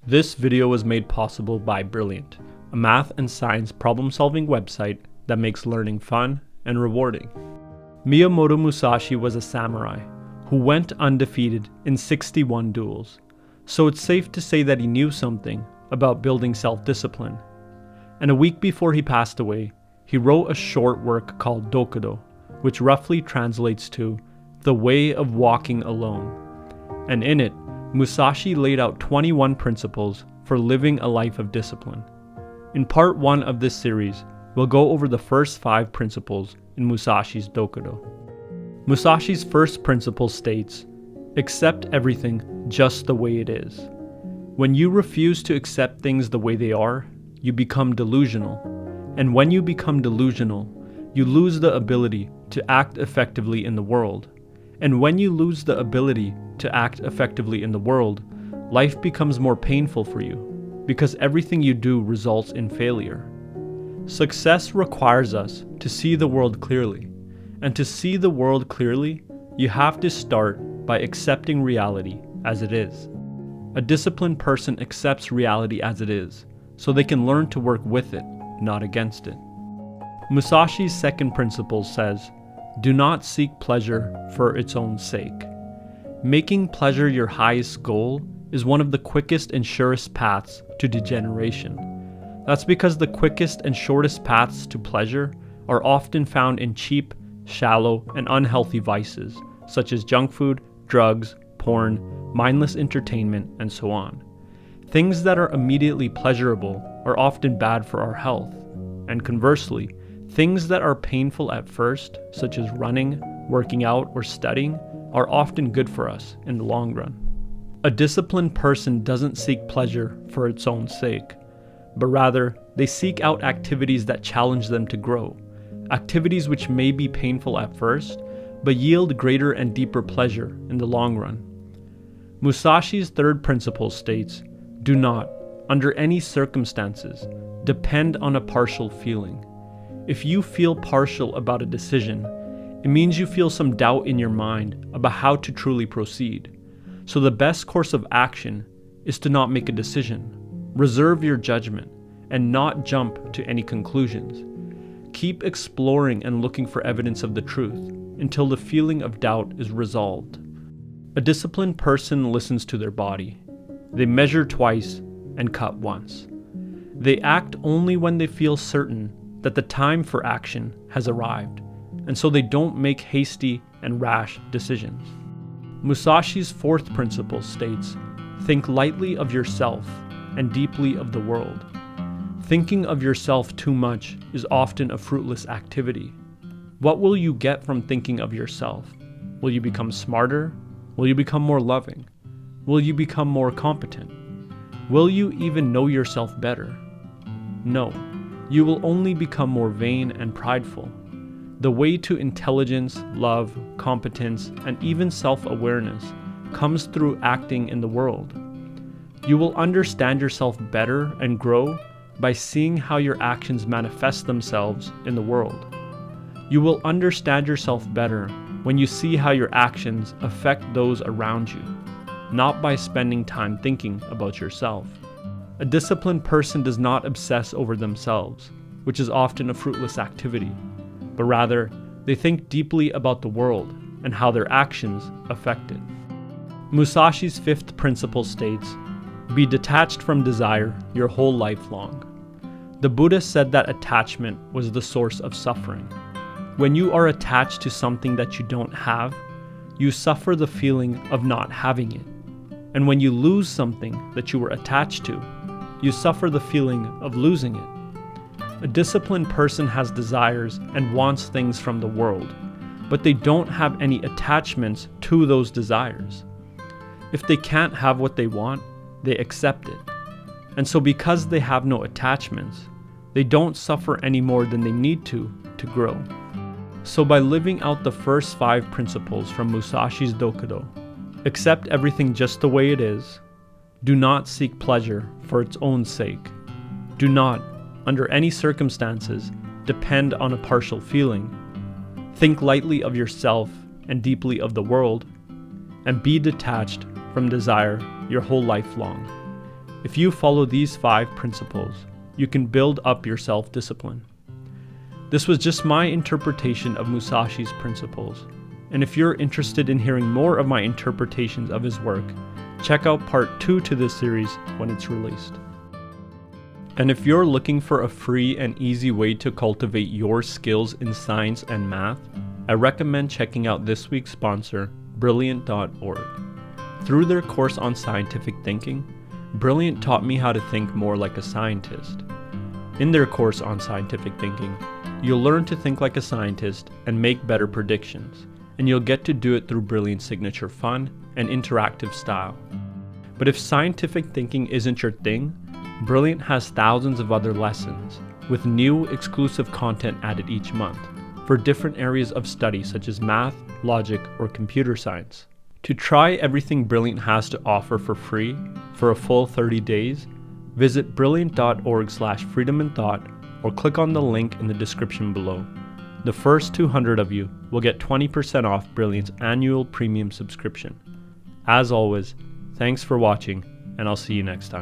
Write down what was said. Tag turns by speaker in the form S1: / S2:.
S1: This video was made possible by Brilliant, a math and science problem-solving website that makes learning fun and rewarding. Miyamoto Musashi was a samurai who went undefeated in 61 duels, so it's safe to say that he knew something about building self-discipline. And a week before he passed away, he wrote a short work called Dokudo, which roughly translates to The Way of Walking Alone. And in it, Musashi laid out 21 principles for living a life of discipline. In part 1 of this series, we'll go over the first 5 principles in Musashi's Dokudo. Musashi's first principle states, accept everything just the way it is. When you refuse to accept things the way they are, you become delusional. And when you become delusional, you lose the ability to act effectively in the world. And when you lose the ability to act effectively in the world, life becomes more painful for you, because everything you do results in failure. Success requires us to see the world clearly, and to see the world clearly, you have to start by accepting reality as it is. A disciplined person accepts reality as it is, so they can learn to work with it, not against it. Musashi's second principle says, do not seek pleasure for its own sake. Making pleasure your highest goal is one of the quickest and surest paths to degeneration. That's because the quickest and shortest paths to pleasure are often found in cheap, shallow, and unhealthy vices, such as junk food, drugs, porn, mindless entertainment, and so on. Things that are immediately pleasurable are often bad for our health, and conversely, things that are painful at first, such as running, working out, or studying, are often good for us in the long run. A disciplined person doesn't seek pleasure for its own sake, but rather, they seek out activities that challenge them to grow, activities which may be painful at first, but yield greater and deeper pleasure in the long run. Musashi's third principle states, do not, under any circumstances, depend on a partial feeling. If you feel partial about a decision, it means you feel some doubt in your mind about how to truly proceed. So the best course of action is to not make a decision, reserve your judgment, and not jump to any conclusions. Keep exploring and looking for evidence of the truth until the feeling of doubt is resolved. A disciplined person listens to their body. They measure twice and cut once. They act only when they feel certain that the time for action has arrived, and so they don't make hasty and rash decisions. Musashi's fourth principle states, think lightly of yourself and deeply of the world. Thinking of yourself too much is often a fruitless activity. What will you get from thinking of yourself? Will you become smarter? Will you become more loving? Will you become more competent? Will you even know yourself better? No. You will only become more vain and prideful. The way to intelligence, love, competence, and even self-awareness comes through acting in the world. You will understand yourself better and grow by seeing how your actions manifest themselves in the world. You will understand yourself better when you see how your actions affect those around you, not by spending time thinking about yourself. A disciplined person does not obsess over themselves, which is often a fruitless activity, but rather, they think deeply about the world and how their actions affect it. Musashi's fifth principle states, be detached from desire your whole life long. The Buddha said that attachment was the source of suffering. When you are attached to something that you don't have, you suffer the feeling of not having it. And when you lose something that you were attached to, you suffer the feeling of losing it. A disciplined person has desires and wants things from the world, but they don't have any attachments to those desires. If they can't have what they want, they accept it. And so because they have no attachments, they don't suffer any more than they need to grow. So by living out the first 5 principles from Musashi's Dokudo, accept everything just the way it is, do not seek pleasure for its own sake, do not, under any circumstances, depend on a partial feeling, think lightly of yourself and deeply of the world, and be detached from desire your whole life long. If you follow these 5 principles, you can build up your self-discipline. This was just my interpretation of Musashi's principles, and if you're interested in hearing more of my interpretations of his work, check out part 2 to this series when it's released. And if you're looking for a free and easy way to cultivate your skills in science and math, I recommend checking out this week's sponsor, Brilliant.org. Through their course on scientific thinking, Brilliant taught me how to think more like a scientist. In their course on scientific thinking, you'll learn to think like a scientist and make better predictions, and you'll get to do it through Brilliant's signature fun and interactive style. But if scientific thinking isn't your thing, Brilliant has thousands of other lessons, with new exclusive content added each month, for different areas of study such as math, logic, or computer science. To try everything Brilliant has to offer for free for a full 30 days, visit brilliant.org/freedominthought or click on the link in the description below. The first 200 of you will get 20% off Brilliant's annual premium subscription. As always, thanks for watching, and I'll see you next time.